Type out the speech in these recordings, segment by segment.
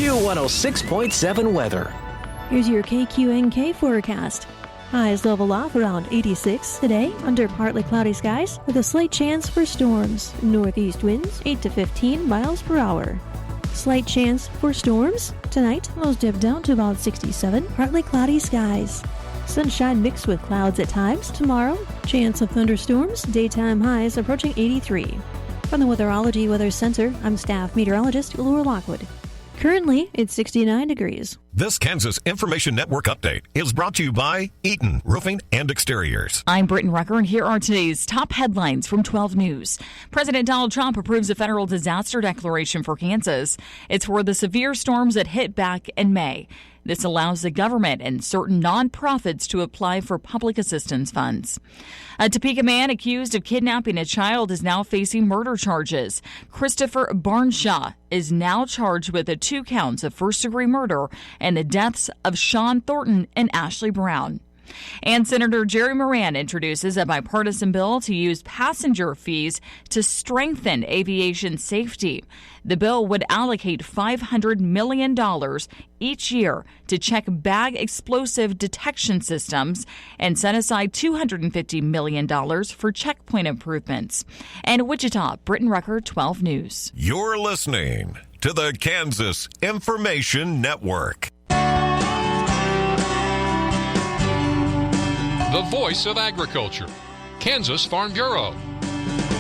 Q106.7 weather. Here's your KQNK forecast. Highs level off around 86 today under partly cloudy skies with a slight chance for storms. Northeast winds 8 to 15 miles per hour. Slight chance for storms. Tonight, lows dip down to about 67, partly cloudy skies. Sunshine mixed with clouds at times. Tomorrow, chance of thunderstorms. Daytime highs approaching 83. From the Weatherology Weather Center, I'm staff meteorologist Laura Lockwood. Currently, it's 69 degrees. This Kansas Information Network update is brought to you by Eaton Roofing and Exteriors. I'm Britton Rucker, and here are today's top headlines from 12 News. President Donald Trump approves a federal disaster declaration for Kansas. It's for the severe storms that hit back in May. This allows the government and certain nonprofits to apply for public assistance funds. A Topeka man accused of kidnapping a child is now facing murder charges. Christopher Barnshaw is now charged with 2 counts of first-degree murder and the deaths of Sean Thornton and Ashley Brown. And Senator Jerry Moran introduces a bipartisan bill to use passenger fees to strengthen aviation safety. The bill would allocate $500 million each year to check bag explosive detection systems and set aside $250 million for checkpoint improvements. And Wichita, Britton Rucker, 12 News. You're listening to the Kansas Information Network. The voice of agriculture, Kansas Farm Bureau.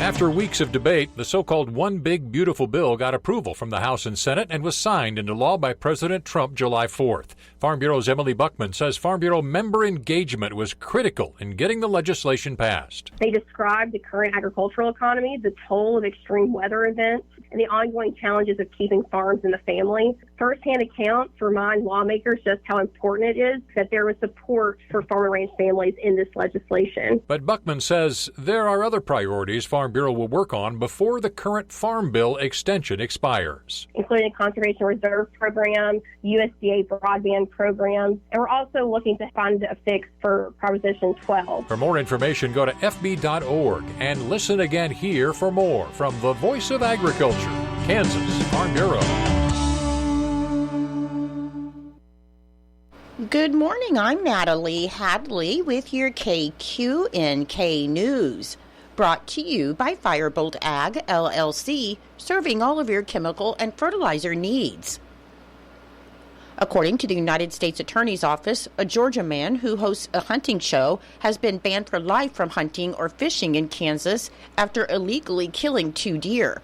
After weeks of debate, the so-called One Big Beautiful Bill got approval from the House and Senate and was signed into law by President Trump July 4th. Farm Bureau's Emily Buckman says Farm Bureau member engagement was critical in getting the legislation passed. They described the current agricultural economy, the toll of extreme weather events, and the ongoing challenges of keeping farms in the family. First-hand accounts remind lawmakers just how important it is that there was support for farm and ranch families in this legislation. But Buckman says there are other priorities Farm Bureau will work on before the current Farm Bill extension expires, including a Conservation Reserve Program, USDA broadband programs, and we're also looking to find a fix for Proposition 12. For more information, go to fb.org and listen again here for more from the Voice of Agriculture, Kansas Farm Bureau. Good morning, I'm Natalie Hadley with your KQNK News. Brought to you by Firebolt Ag, LLC, serving all of your chemical and fertilizer needs. According to the United States Attorney's Office, a Georgia man who hosts a hunting show has been banned for life from hunting or fishing in Kansas after illegally killing 2 deer.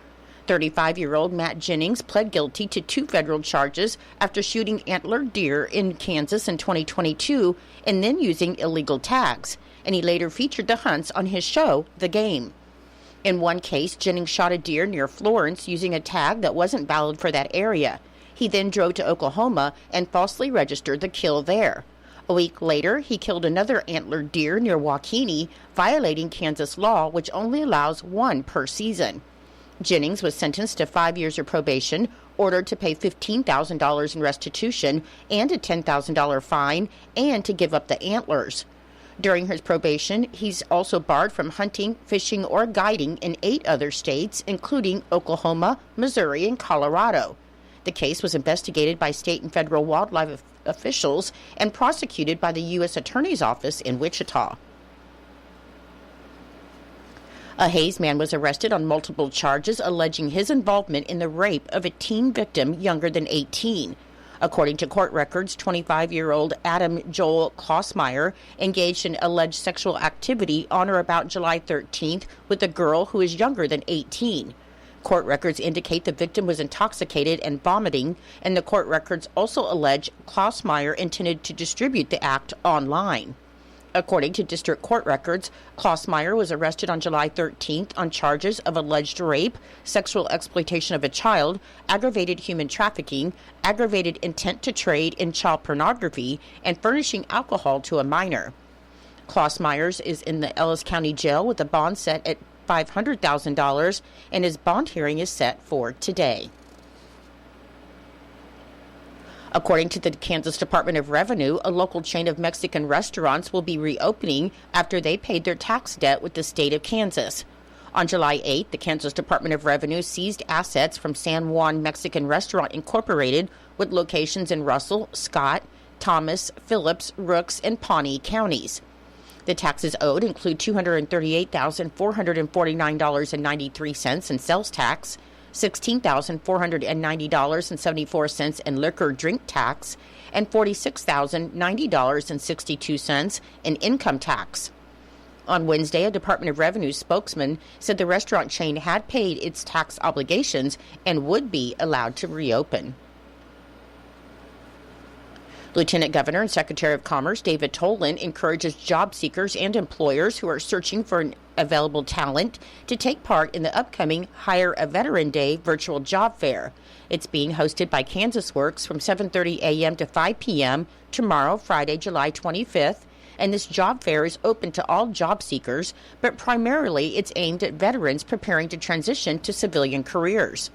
35-year-old Matt Jennings pled guilty to 2 federal charges after shooting antlered deer in Kansas in 2022 and then using illegal tags, and he later featured the hunts on his show, The Game. In one case, Jennings shot a deer near Florence using a tag that wasn't valid for that area. He then drove to Oklahoma and falsely registered the kill there. A week later, he killed another antlered deer near Waukene, violating Kansas law, which only allows 1 per season. Jennings was sentenced to 5 years of probation, ordered to pay $15,000 in restitution and a $10,000 fine, and to give up the antlers. During his probation, he's also barred from hunting, fishing, or guiding in 8 other states, including Oklahoma, Missouri, and Colorado. The case was investigated by state and federal wildlife officials and prosecuted by the U.S. Attorney's Office in Wichita. A Hayes man was arrested on multiple charges alleging his involvement in the rape of a teen victim younger than 18. According to court records, 25-year-old Adam Joel Klossmeyer engaged in alleged sexual activity on or about July 13th with a girl who is younger than 18. Court records indicate the victim was intoxicated and vomiting, and the court records also allege Klossmeyer intended to distribute the act online. According to district court records, Klossmeyer was arrested on July 13th on charges of alleged rape, sexual exploitation of a child, aggravated human trafficking, aggravated intent to trade in child pornography, and furnishing alcohol to a minor. Klossmeyer is in the Ellis County Jail with a bond set at $500,000, and his bond hearing is set for today. According to the Kansas Department of Revenue, a local chain of Mexican restaurants will be reopening after they paid their tax debt with the state of Kansas. On July 8th, the Kansas Department of Revenue seized assets from San Juan Mexican Restaurant Incorporated with locations in Russell, Scott, Thomas, Phillips, Rooks, and Pawnee counties. The taxes owed include $238,449.93 in sales tax, $16,490.74 in liquor drink tax, and $46,090.62 in income tax. On Wednesday, a Department of Revenue spokesman said the restaurant chain had paid its tax obligations and would be allowed to reopen. Lieutenant Governor and Secretary of Commerce David Tolan encourages job seekers and employers who are searching for available talent to take part in the upcoming Hire a Veteran Day virtual job fair. It's being hosted by Kansas Works from 7:30 a.m. to 5 p.m. tomorrow, Friday, July 25th. And this job fair is open to all job seekers, but primarily it's aimed at veterans preparing to transition to civilian careers.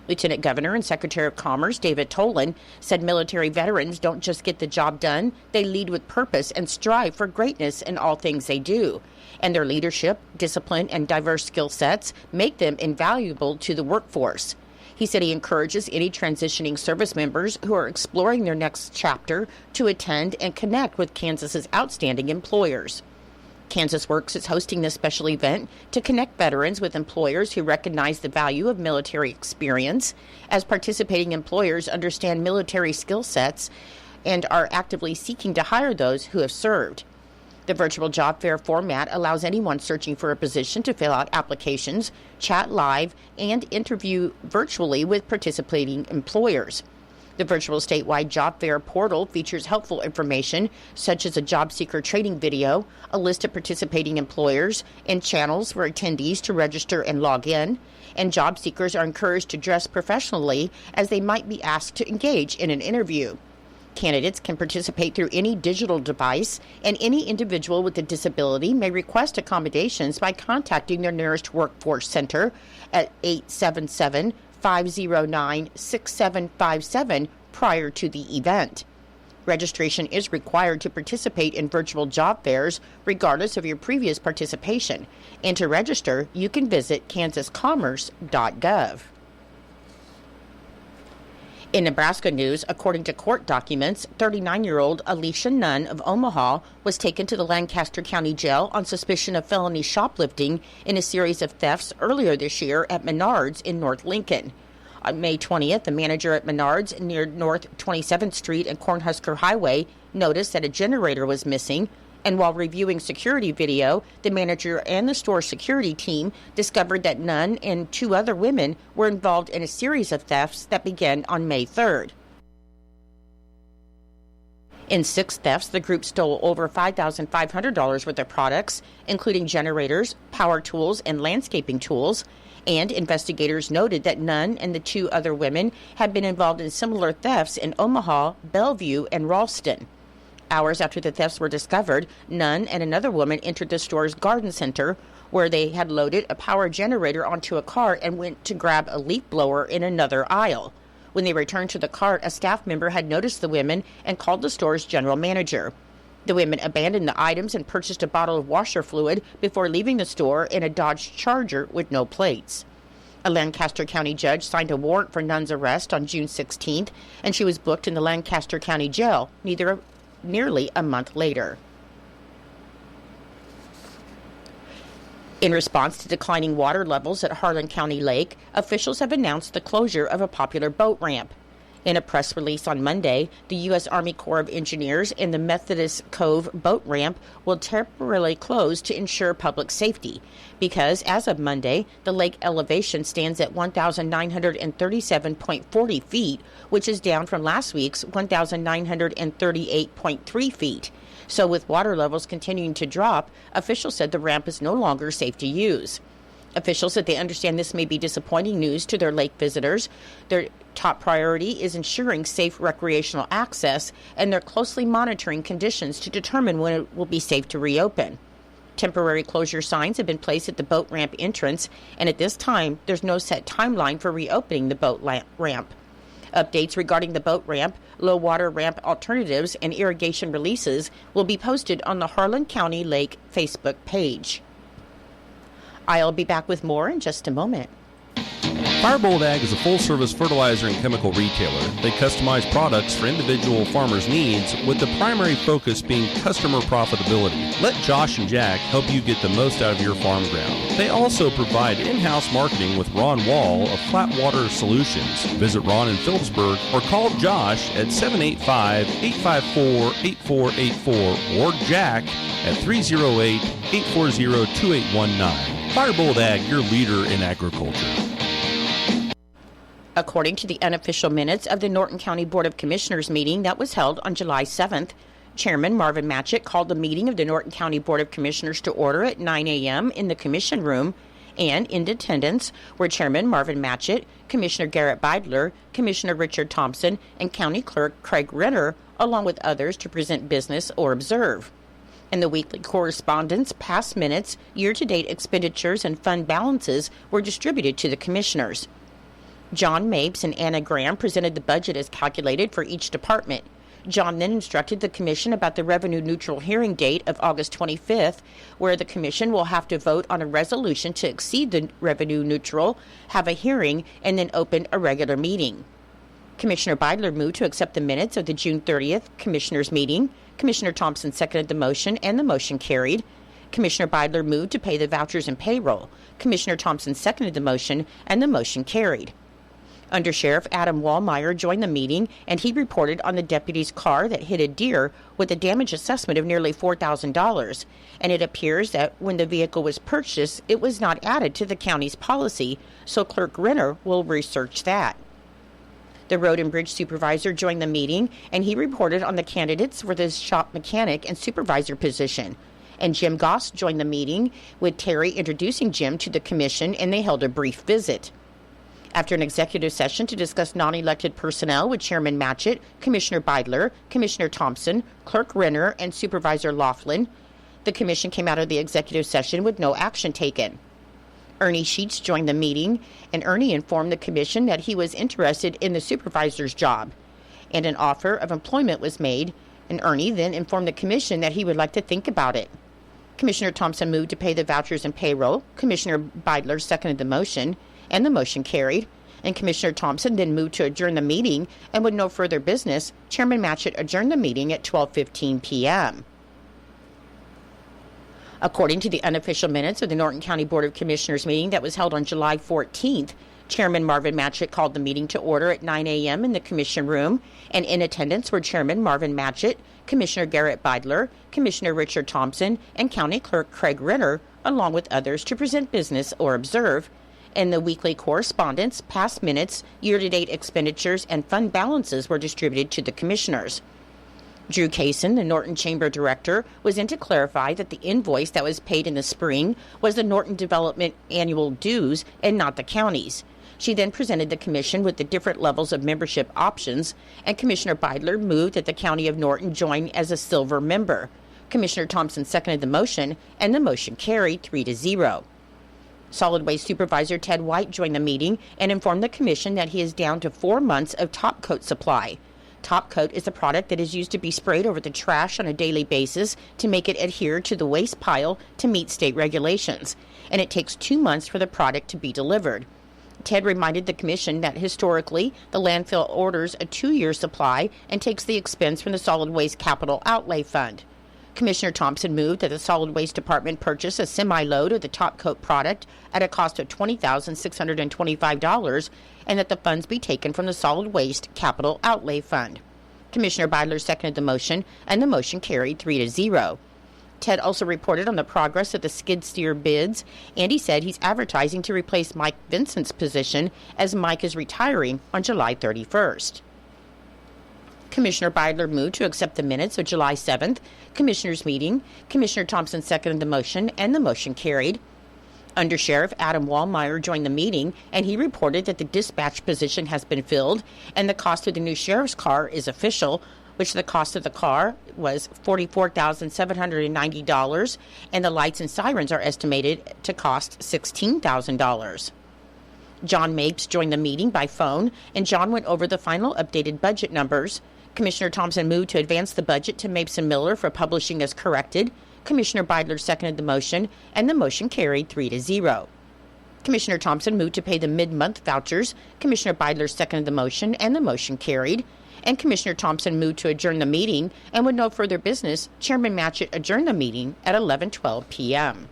Lieutenant Governor and Secretary of Commerce David Tolan said military veterans don't just get the job done, they lead with purpose and strive for greatness in all things they do. And their leadership, discipline, and diverse skill sets make them invaluable to the workforce. He said he encourages any transitioning service members who are exploring their next chapter to attend and connect with Kansas's outstanding employers. Kansas Works is hosting this special event to connect veterans with employers who recognize the value of military experience, as participating employers understand military skill sets and are actively seeking to hire those who have served. The virtual job fair format allows anyone searching for a position to fill out applications, chat live, and interview virtually with participating employers. The virtual statewide job fair portal features helpful information such as a job seeker training video, a list of participating employers, and channels for attendees to register and log in. And job seekers are encouraged to dress professionally as they might be asked to engage in an interview. Candidates can participate through any digital device, and any individual with a disability may request accommodations by contacting their nearest workforce center at 877-509-6757 prior to the event. Registration is required to participate in virtual job fairs regardless of your previous participation, and to register, you can visit kansascommerce.gov. In Nebraska news, according to court documents, 39-year-old Alicia Nunn of Omaha was taken to the Lancaster County Jail on suspicion of felony shoplifting in a series of thefts earlier this year at Menards in North Lincoln. On May 20th, the manager at Menards near North 27th Street and Cornhusker Highway noticed that a generator was missing, and while reviewing security video, the manager and the store security team discovered that Nunn and two other women were involved in a series of thefts that began on May 3rd. In 6 thefts, the group stole over $5,500 worth of products, including generators, power tools, and landscaping tools. And investigators noted that Nunn and the 2 other women had been involved in similar thefts in Omaha, Bellevue, and Ralston. Hours after the thefts were discovered, Nunn and another woman entered the store's garden center, where they had loaded a power generator onto a cart and went to grab a leaf blower in another aisle. When they returned to the cart, a staff member had noticed the women and called the store's general manager. The women abandoned the items and purchased a bottle of washer fluid before leaving the store in a Dodge Charger with no plates. A Lancaster County judge signed a warrant for Nunn's arrest on June 16th, and she was booked in the Lancaster County Jail nearly a month later. In response to declining water levels at Harlan County Lake, officials have announced the closure of a popular boat ramp. In a press release on Monday, the U.S. Army Corps of Engineers and the Methodist Cove boat ramp will temporarily close to ensure public safety because, as of Monday, the lake elevation stands at 1,937.40 feet, which is down from last week's 1,938.3 feet. So with water levels continuing to drop, officials said the ramp is no longer safe to use. Officials said they understand this may be disappointing news to their lake visitors. Their top priority is ensuring safe recreational access, and they're closely monitoring conditions to determine when it will be safe to reopen. Temporary closure signs have been placed at the boat ramp entrance, and at this time, there's no set timeline for reopening the boat ramp. Updates regarding the boat ramp, low water ramp alternatives, and irrigation releases will be posted on the Harlan County Lake Facebook page. I'll be back with more in just a moment. Firebolt Ag is a full-service fertilizer and chemical retailer. They customize products for individual farmers' needs, with the primary focus being customer profitability. Let Josh and Jack help you get the most out of your farm ground. They also provide in-house marketing with Ron Wall of Flatwater Solutions. Visit Ron in Phillipsburg or call Josh at 785-854-8484 or Jack at 308-840-2819. Firebolt Ag, your leader in agriculture. According to the unofficial minutes of the Norton County Board of Commissioners meeting that was held on July 7th, Chairman Marvin Matchett called the meeting of the Norton County Board of Commissioners to order at 9 a.m. in the Commission Room, and in attendance were Chairman Marvin Matchett, Commissioner Garrett Beidler, Commissioner Richard Thompson, and County Clerk Craig Renner, along with others to present business or observe. In the weekly correspondence, past minutes, year-to-date expenditures, and fund balances were distributed to the commissioners. John Mapes and Anna Graham presented the budget as calculated for each department. John then instructed the commission about the revenue-neutral hearing date of August 25th, where the commission will have to vote on a resolution to exceed the revenue-neutral, have a hearing, and then open a regular meeting. Commissioner Beidler moved to accept the minutes of the June 30th commissioners' meeting. Commissioner Thompson seconded the motion, and the motion carried. Commissioner Beidler moved to pay the vouchers and payroll. Commissioner Thompson seconded the motion, and the motion carried. Under Sheriff Adam Wallmeyer joined the meeting, and he reported on the deputy's car that hit a deer with a damage assessment of nearly $4,000. And it appears that when the vehicle was purchased, it was not added to the county's policy, so Clerk Renner will research that. The road and bridge supervisor joined the meeting, and he reported on the candidates for the shop mechanic and supervisor position. And Jim Goss joined the meeting, with Terry introducing Jim to the commission, and they held a brief visit. After an executive session to discuss non-elected personnel with Chairman Matchett, Commissioner Beidler, Commissioner Thompson, Clerk Renner, and Supervisor Laughlin, the commission came out of the executive session with no action taken. Ernie Sheets joined the meeting, and Ernie informed the commission that he was interested in the supervisor's job, and an offer of employment was made, and Ernie then informed the commission that he would like to think about it. Commissioner Thompson moved to pay the vouchers and payroll. Commissioner Beidler seconded the motion, and the motion carried, and Commissioner Thompson then moved to adjourn the meeting, and with no further business, Chairman Matchett adjourned the meeting at 12:15 p.m. According to the unofficial minutes of the Norton County Board of Commissioners meeting that was held on July 14th, Chairman Marvin Matchett called the meeting to order at 9 a.m. in the Commission Room, and in attendance were Chairman Marvin Matchett, Commissioner Garrett Beidler, Commissioner Richard Thompson, and County Clerk Craig Renner, along with others to present business or observe. In the weekly correspondence, past minutes, year-to-date expenditures, and fund balances were distributed to the commissioners. Drew Kaysen, the Norton Chamber Director, was in to clarify that the invoice that was paid in the spring was the Norton Development annual dues and not the county's. She then presented the commission with the different levels of membership options, and Commissioner Beidler moved that the County of Norton join as a silver member. Commissioner Thompson seconded the motion, and the motion carried 3-0. Solid Waste Supervisor Ted White joined the meeting and informed the commission that he is down to 4 months of Top Coat supply. Top Coat is a product that is used to be sprayed over the trash on a daily basis to make it adhere to the waste pile to meet state regulations, and it takes 2 months for the product to be delivered. Ted reminded the commission that historically, the landfill orders a 2-year supply and takes the expense from the Solid Waste Capital Outlay Fund. Commissioner Thompson moved that the Solid Waste Department purchase a semi-load of the Top Coat product at a cost of $20,625 and that the funds be taken from the Solid Waste Capital Outlay Fund. Commissioner Beidler seconded the motion, and the motion carried 3-0. Ted also reported on the progress of the skid steer bids, and he said he's advertising to replace Mike Vincent's position as Mike is retiring on July 31st. Commissioner Beidler moved to accept the minutes of July 7th Commissioners' meeting. Commissioner Thompson seconded the motion, and the motion carried. Under Sheriff Adam Wallmeyer joined the meeting, and he reported that the dispatch position has been filled, and the cost of the new sheriff's car is official, which the cost of the car was $44,790, and the lights and sirens are estimated to cost $16,000. John Mapes joined the meeting by phone, and John went over the final updated budget numbers. Commissioner Thompson moved to advance the budget to Mapes and Miller for publishing as corrected. Commissioner Beidler seconded the motion, and the motion carried 3-0. Commissioner Thompson moved to pay the mid-month vouchers. Commissioner Beidler seconded the motion, and the motion carried. And Commissioner Thompson moved to adjourn the meeting, and with no further business, Chairman Matchett adjourned the meeting at 11:12 p.m.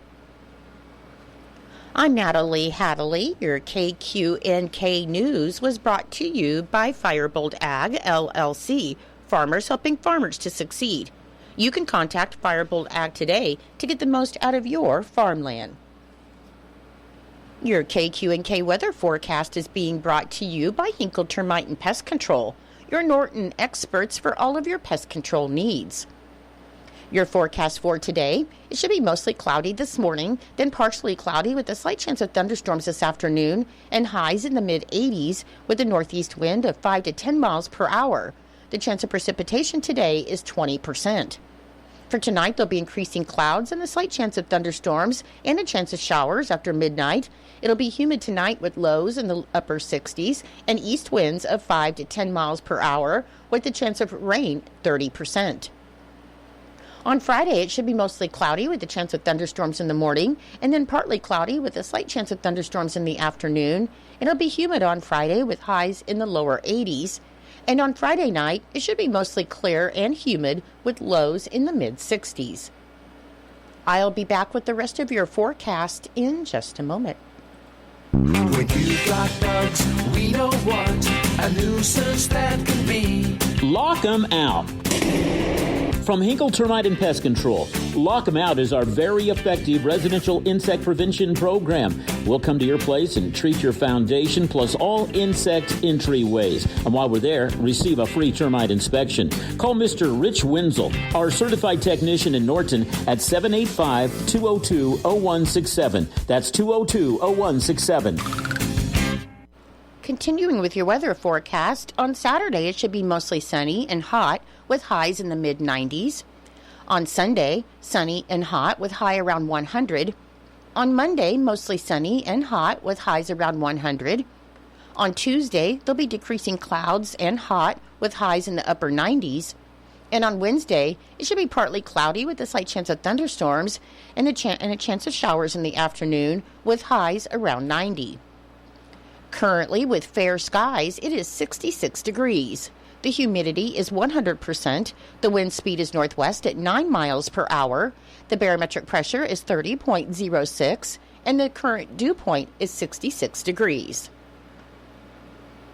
I'm Natalie Hadley. Your KQNK News was brought to you by Firebolt Ag, LLC, farmers helping farmers to succeed. You can contact Firebolt Ag today to get the most out of your farmland. Your KQNK weather forecast is being brought to you by Hinkle Termite and Pest Control, your Norton experts for all of your pest control needs. Your forecast for today, it should be mostly cloudy this morning, then partially cloudy with a slight chance of thunderstorms this afternoon, and highs in the mid-80s with a northeast wind of 5 to 10 miles per hour. The chance of precipitation today is 20%. For tonight, there'll be increasing clouds and a slight chance of thunderstorms and a chance of showers after midnight. It'll be humid tonight with lows in the upper 60s and east winds of 5 to 10 miles per hour with the chance of rain 30%. On Friday, it should be mostly cloudy with a chance of thunderstorms in the morning and then partly cloudy with a slight chance of thunderstorms in the afternoon. It'll be humid on Friday with highs in the lower 80s. And on Friday night, it should be mostly clear and humid with lows in the mid-60s. I'll be back with the rest of your forecast in just a moment. When you've got bugs, we know what a nuisance that can be. Lock 'em out. From Hinkle Termite and Pest Control, Lock 'em Out is our very effective residential insect prevention program. We'll come to your place and treat your foundation plus all insect entryways. And while we're there, receive a free termite inspection. Call Mr. Rich Wenzel, our certified technician in Norton, at 785-202-0167. That's 202-0167. Continuing with your weather forecast, on Saturday it should be mostly sunny and hot with highs in the mid-90s. On Sunday, sunny and hot with high around 100. On Monday, mostly sunny and hot with highs around 100. On Tuesday, there'll be decreasing clouds and hot with highs in the upper 90s. And on Wednesday, it should be partly cloudy with a slight chance of thunderstorms and a chance of showers in the afternoon with highs around 90. Currently, with fair skies, it is 66 degrees. The humidity is 100%. The wind speed is northwest at 9 miles per hour. The barometric pressure is 30.06, and the current dew point is 66 degrees.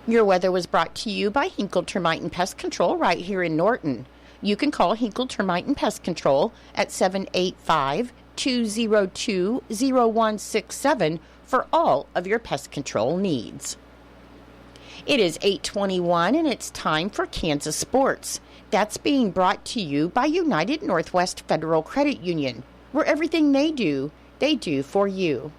Your weather was brought to you by Hinkle Termite and Pest Control right here in Norton. You can call Hinkle Termite and Pest Control at 785-202-0167 for all of your pest control needs. It is 8:21 and it's time for Kansas Sports. That's being brought to you by United Northwest Federal Credit Union, where everything they do for you.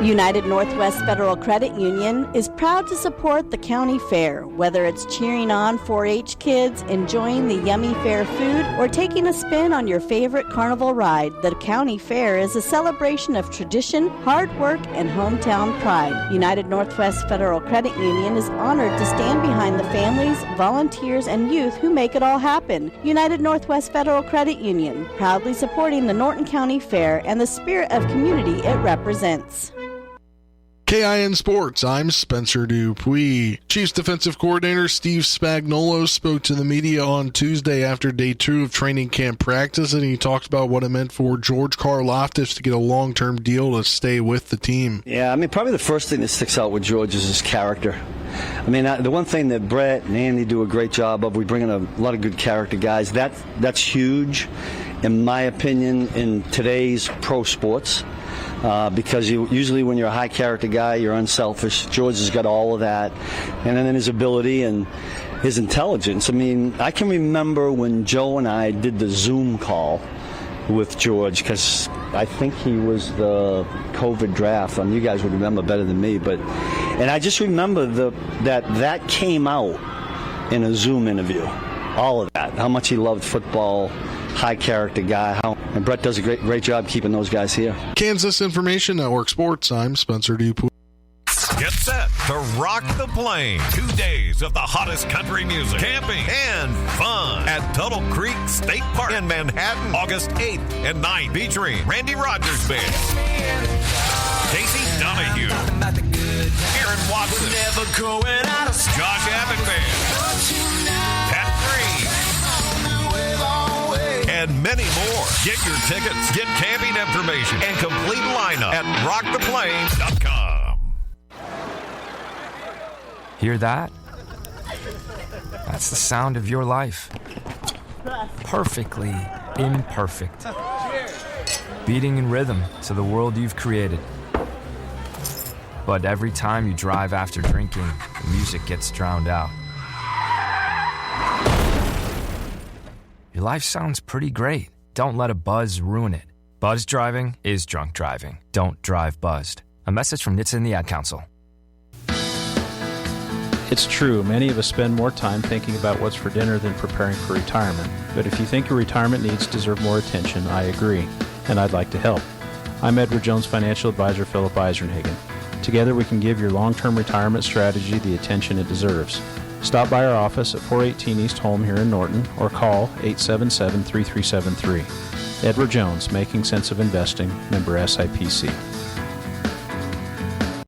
United Northwest Federal Credit Union is proud to support the county fair, whether it's cheering on 4-H kids, enjoying the yummy fair food, or taking a spin on your favorite carnival ride. The county fair is a celebration of tradition, hard work, and hometown pride. United Northwest Federal Credit Union is honored to stand behind the families, volunteers, and youth who make it all happen. United Northwest Federal Credit Union, proudly supporting the Norton County Fair and the spirit of community it represents. KIN Sports, I'm Spencer Dupuis. Chiefs defensive coordinator Steve Spagnuolo spoke to the media on Tuesday after day 2 of training camp practice, and he talked about what it meant for George Karlaftis to get a long-term deal to stay with the team. Yeah, I mean, probably the first thing that sticks out with George is his character. I mean, the one thing that Brett and Andy do a great job of, we bring in a lot of good character guys. That's huge, in my opinion, in today's pro sports. Because usually when you're a high character guy, you're unselfish. George has got all of that. And then his ability and his intelligence. I mean, I can remember when Joe and I did the Zoom call with George, because I think he was the COVID draft. You guys would remember better than me. And I just remember that came out in a Zoom interview. All of that. How much he loved football. High character guy. And Brett does a great job keeping those guys here. Kansas Information Network Sports, I'm Spencer Dupuis. Get set to Rock the Plain. 2 days of the hottest country music, camping, and fun at Tuttle Creek State Park in Manhattan, August 8th and 9th, featuring Randy Rogers Band, Casey Donahue, Aaron Watson, Josh Abbott Band, Pat Green, and many more. Get your tickets, get camping information, and complete lineup at rocktheplain.com. Hear that? That's the sound of your life. Perfectly imperfect. Beating in rhythm to the world you've created. But every time you drive after drinking, the music gets drowned out. Your life sounds pretty great. Don't let a buzz ruin it. Buzz driving is drunk driving. Don't drive buzzed. A message from NHTSA and the Ad Council. It's true, many of us spend more time thinking about what's for dinner than preparing for retirement. But if you think your retirement needs deserve more attention, I agree, and I'd like to help. I'm Edward Jones Financial Advisor Philip Eisenhagen. Together we can give your long-term retirement strategy the attention it deserves. Stop by our office at 418 East Holm here in Norton or call 877-3373. Edward Jones, Making Sense of Investing, member SIPC.